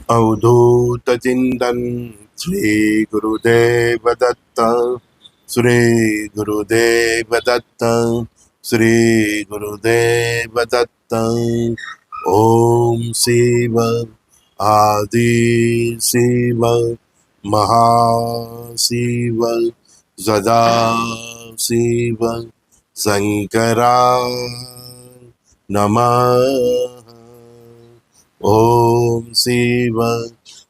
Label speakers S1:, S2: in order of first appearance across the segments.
S1: अवधूत चिंतन श्री गुरुदेव दत्त। श्री गुरुदेव दत्त। श्री गुरुदेव दत्त। ओम शिव आदि शिव महाशिव सदा शिव शंकरा नमः। ओम शिव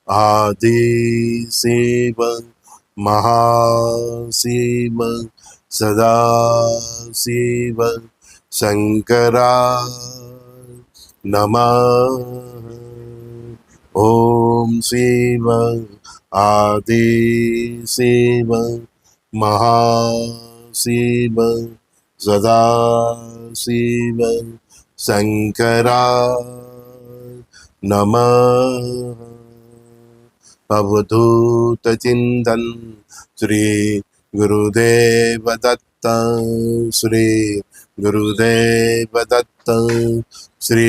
S1: आदि शिव महाशिव सदा शिव शंकरा नमः। ओम शिव आदि शिव महाशिव सदा शिव शंकरा नमः। अवधूत चिंतन श्री गुरुदेव दत्त। श्री गुरुदेव दत्त। श्री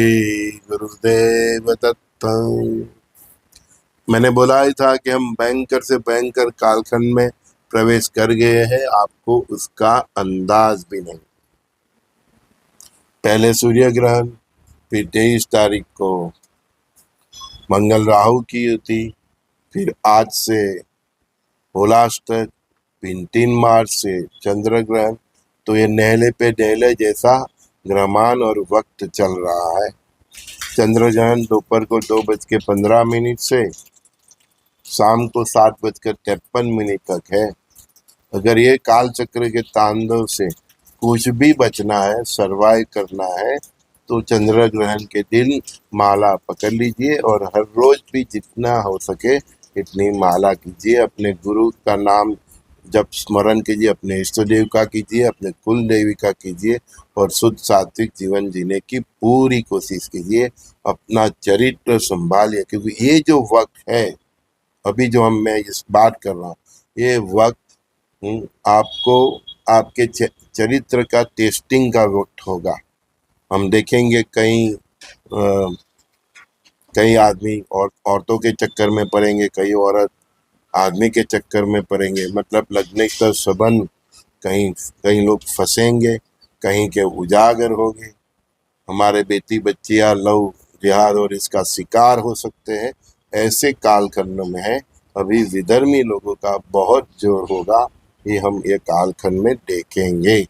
S1: गुरुदेव दत्त। मैंने बोला ही था कि हम भयंकर से भयंकर कालखंड में प्रवेश कर गए हैं, आपको उसका अंदाज भी नहीं। पहले सूर्य ग्रहण, फिर 23 तारीख को मंगल राहु की युति, फिर आज से होलाष्टक, फिर 3 मार्च से चंद्र ग्रहण। तो ये नहले पे डहले जैसा ग्रहमान और वक्त चल रहा है। चंद्र ग्रहण दोपहर को 2:15 से शाम को 7:53 तक है। अगर ये काल चक्र के तांडव से कुछ भी बचना है, सरवाइव करना है, तो चंद्र ग्रहण के दिन माला पकड़ लीजिए और हर रोज भी जितना हो सके इतनी माला कीजिए। अपने गुरु का नाम जब स्मरण कीजिए, अपने इष्ट देव का कीजिए, अपने कुल देवी का कीजिए और शुद्ध सात्विक जीवन जीने की पूरी कोशिश कीजिए। अपना चरित्र संभालिए, क्योंकि ये जो वक्त है अभी जो मैं इस बात कर रहा हूँ, ये वक्त आपको आपके चरित्र का टेस्टिंग का वक्त होगा। हम देखेंगे कई आदमी और औरतों के चक्कर में पड़ेंगे, कई औरत आदमी के चक्कर में पड़ेंगे। मतलब लगने का संबंध, कहीं लोग फंसेंगे, कहीं के उजागर होंगे। हमारे बेटी बच्चियां लव जिहाद और इसका शिकार हो सकते हैं। ऐसे कालखंड में है, अभी विधर्मी लोगों का बहुत जोर होगा, ये हम ये कालखंड में देखेंगे।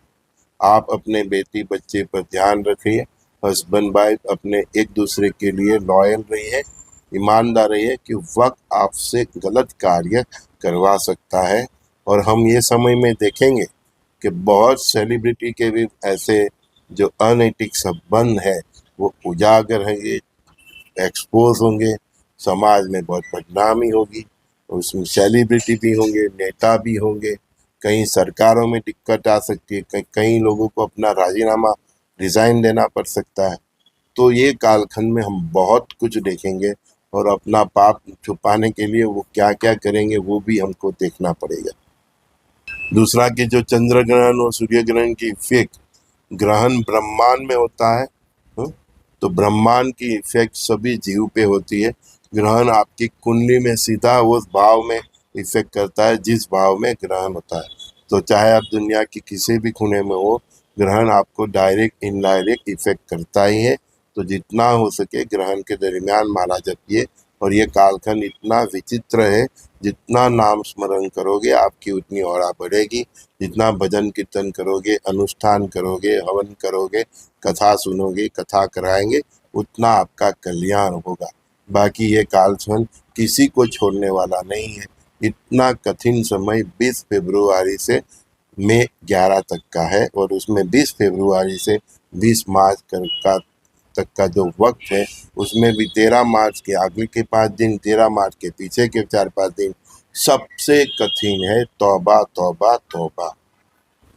S1: आप अपने बेटी बच्चे पर ध्यान रखिए। हस्बैंड वाइफ अपने एक दूसरे के लिए लॉयल रहिए, ईमानदार रहिए, कि वक्त आपसे गलत कार्य करवा सकता है। और हम ये समय में देखेंगे कि बहुत सेलिब्रिटी के भी ऐसे जो अनैतिक संबंध है वो उजागर होंगे, एक्सपोज होंगे, समाज में बहुत बदनामी होगी। उसमें सेलिब्रिटी भी होंगे, नेता भी होंगे, कहीं सरकारों में दिक्कत आ सकती है, कई लोगों को अपना राजीनामा रिजाइन देना पड़ सकता है। तो ये कालखंड में हम बहुत कुछ देखेंगे और अपना पाप छुपाने के लिए वो क्या क्या करेंगे वो भी हमको देखना पड़ेगा। दूसरा कि जो चंद्र ग्रहण और सूर्य ग्रहण की इफेक्ट ग्रहण ब्रह्मांड में होता है, तो ब्रह्मांड की इफेक्ट सभी जीव पे होती है। ग्रहण आपकी कुंडली में सीधा उस भाव में इफेक्ट करता है जिस भाव में ग्रहण होता है। तो चाहे आप दुनिया की किसी भी कोने में हो, ग्रहण आपको डायरेक्ट इनडायरेक्ट इफेक्ट करता ही है। तो जितना हो सके ग्रहण के दरमियान माला जपिए। और ये कालखंड इतना विचित्र है, जितना नाम स्मरण करोगे आपकी उतनी औरा बढ़ेगी। जितना भजन कीर्तन करोगे, अनुष्ठान करोगे, हवन करोगे, कथा सुनोगे, कथा कराएंगे, उतना आपका कल्याण होगा। बाकी ये कालखंड किसी को छोड़ने वाला नहीं है। इतना कठिन समय 20 फरवरी से मई 11 तक का है, और उसमें 20 फरवरी से 20 मार्च तक का जो वक्त है, उसमें भी 13 मार्च के आगे के 5 दिन, 13 मार्च के पीछे के 4-5 दिन सबसे कठिन है। तौबा तौबा तौबा।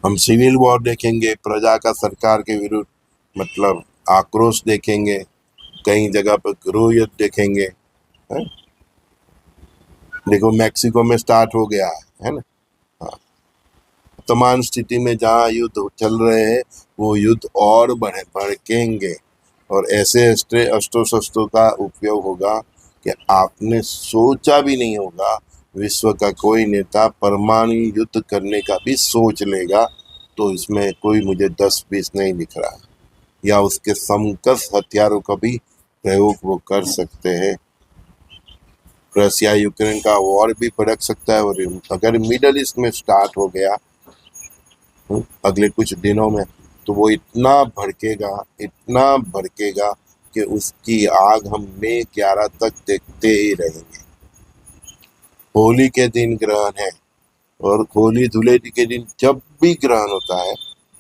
S1: हम सिविल वॉर देखेंगे, प्रजा का सरकार के विरुद्ध मतलब आक्रोश देखेंगे, कई जगह पर गृह युद्ध देखेंगे। है? देखो मैक्सिको में स्टार्ट हो गया है ना। हाँ, वर्तमान स्थिति में जहाँ युद्ध चल रहे हैं वो युद्ध और भड़केंगे, और ऐसे अस्त्रों शस्त्रों का उपयोग होगा कि आपने सोचा भी नहीं होगा विश्व का कोई नेता परमाणु युद्ध करने का भी सोच लेगा, तो इसमें कोई मुझे 10-20 नहीं दिख रहा, या उसके समकक्ष हथियारों का भी प्रयोग वो कर सकते हैं। रसिया यूक्रेन का वॉर भी भड़क सकता है, और अगर मिडल ईस्ट में स्टार्ट हो गया अगले कुछ दिनों में, तो वो इतना भड़केगा कि उसकी आग हम मई 11 तक देखते ही रहेंगे। होली के दिन ग्रहण है, और होली धुलेटी के दिन जब भी ग्रहण होता है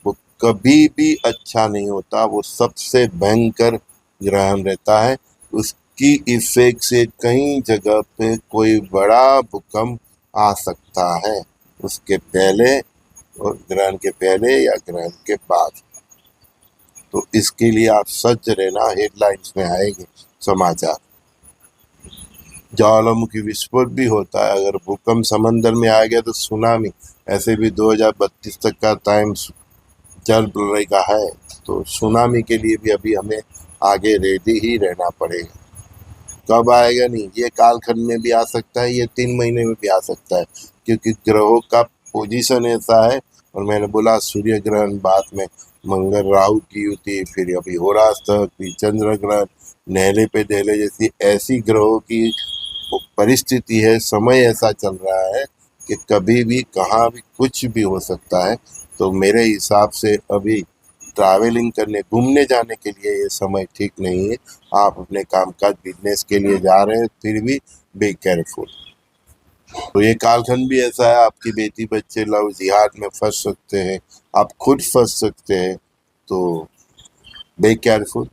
S1: वो कभी भी अच्छा नहीं होता, वो सबसे भयंकर ग्रहण रहता है। उसकी इफेक्ट से कई जगह पे कोई बड़ा भूकंप आ सकता है, उसके पहले और ग्रहण के पहले या ग्रहण के बाद। तो इसके लिए आप सज्ज रहना, हेडलाइंस में आएंगे समाचार। ज्वालामुखी विस्फोट भी होता है, अगर भूकंप समंदर में आ गया तो सुनामी। ऐसे भी 2032 तक का टाइम चल रहेगा है, तो सुनामी के लिए भी अभी हमें आगे रेडी ही रहना पड़ेगा। कब आएगा नहीं, ये कालखंड में भी आ सकता है, ये 3 महीने में भी आ सकता है, क्योंकि ग्रहों का पोजीशन ऐसा है। और मैंने बोला सूर्य ग्रहण, बाद में मंगल राहु की युति, फिर अभी हो रहा था, फिर चंद्र ग्रहण, नहले पे दहले जैसी ऐसी ग्रहों की परिस्थिति है, समय ऐसा चल रहा है कि कभी भी कहाँ भी कुछ भी हो सकता है। तो मेरे हिसाब से अभी ट्रैवलिंग करने, घूमने जाने के लिए ये समय ठीक नहीं है। आप अपने कामकाज बिजनेस के लिए जा रहे हैं, फिर भी बी केयरफुल। तो ये कालखंड भी ऐसा है, आपकी बेटी बच्चे लव जिहाद में फंस सकते हैं, आप खुद फंस सकते हैं। तो बी केयरफुल।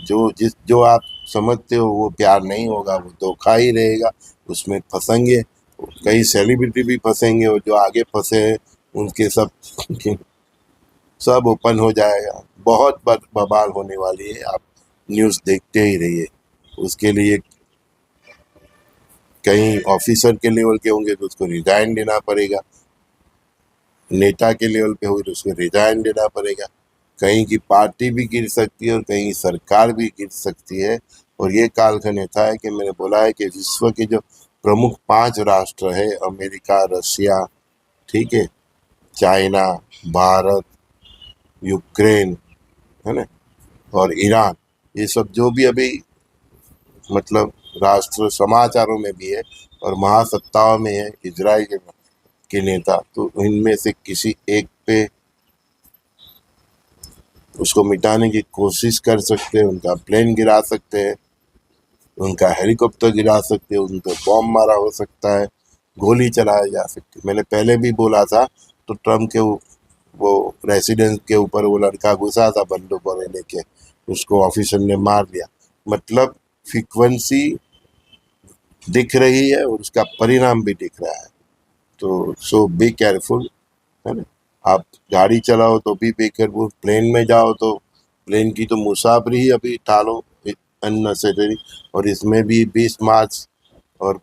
S1: जो आप समझते हो वो प्यार नहीं होगा, वो धोखा ही रहेगा, उसमें फंसेंगे। कई सेलिब्रिटी भी फंसेंगे, और जो आगे फंसे हैं उनके सब ओपन हो जाएगा। बहुत बवाल होने वाली है, आप न्यूज़ देखते ही रहिए। उसके लिए कहीं ऑफिसर के लेवल के होंगे तो उसको रिजाइन देना पड़ेगा, नेता के लेवल पे होगी तो उसको रिजाइन देना पड़ेगा। कहीं की पार्टी भी गिर सकती है और कहीं सरकार भी गिर सकती है। और ये कालखंड ऐसा है कि मैंने बोला है कि विश्व के जो प्रमुख 5 राष्ट्र है, अमेरिका, रसिया, ठीक है, चाइना, भारत, यूक्रेन, है ना, और ईरान, ये सब जो भी अभी मतलब राष्ट्र समाचारों में भी है और महासत्ताओं में है, इजराइल के नेता, तो इनमें से किसी एक पे उसको मिटाने की कोशिश कर सकते हैं, उनका प्लेन गिरा सकते हैं, उनका हेलीकॉप्टर गिरा सकते हैं, उन पर बॉम्ब मारा हो सकता है, गोली चलाया जा सकती है। मैंने पहले भी बोला था, तो ट्रम्प के वो रेसिडेंस के ऊपर वो लड़का घुसा था बंदूक और लेके, उसको ऑफिसर ने मार दिया। मतलब फ्रीक्वेंसी दिख रही है और उसका परिणाम भी दिख रहा है। तो सो बी केयरफुल, है ना। आप गाड़ी चलाओ तो भी बी केयरफुल, प्लेन में जाओ तो प्लेन की तो मुसाफरी ही अभी टालो अननेसेसरी। और इसमें भी 20 मार्च, और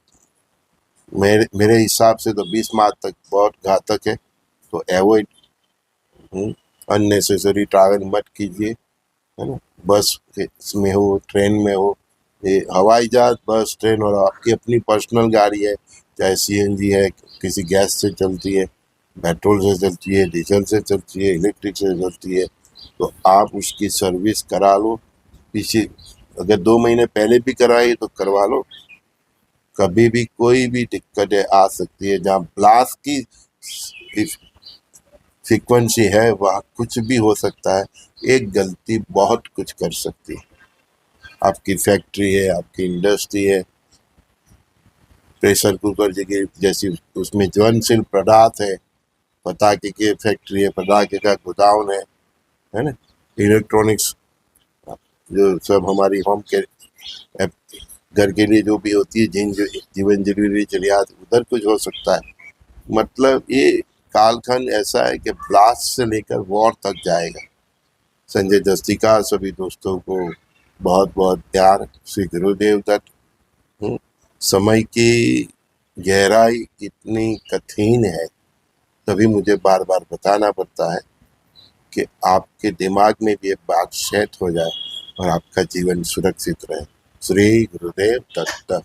S1: मेरे हिसाब से तो 20 मार्च तक बहुत घातक है। तो अवॉइड अननेसेसरी ट्रैवल मत कीजिए, है ना। बस में हो, ट्रेन में हो, ये हवाई जहाज, बस, ट्रेन, और आपकी अपनी पर्सनल गाड़ी है, चाहे सीएनजी है, किसी गैस से चलती है, पेट्रोल से चलती है, डीजल से चलती है, इलेक्ट्रिक से चलती है, तो आप उसकी सर्विस करा लो। पीछे अगर 2 महीने पहले भी कराई तो करवा लो। कभी भी कोई भी दिक्कतें आ सकती है, जहाँ ब्लास्ट की फ्रीक्वेंसी है वहाँ कुछ भी हो सकता है। एक गलती बहुत कुछ कर सकती है। आपकी फैक्ट्री है, आपकी इंडस्ट्री है, प्रेशर कुकर जैसी उसमें ज्वलनशील पदार्थ है, पटाखे की फैक्ट्री है, पटाखे का गोदाउन है ना, इलेक्ट्रॉनिक्स, जो सब हमारी होम के घर के लिए जो भी होती है, जीवन जरूरी जरूरियात, उधर कुछ हो सकता है। मतलब ये कालखंड ऐसा है कि ब्लास्ट से लेकर वॉर तक जाएगा। संजय दस्ती का सभी दोस्तों को बहुत बहुत प्यार, श्री गुरुदेव दत्त। समय की गहराई इतनी कठिन है, तभी मुझे बार बार बताना पड़ता है कि आपके दिमाग में भी एक बात सेट हो जाए और आपका जीवन सुरक्षित रहे। श्री गुरुदेव दत्त।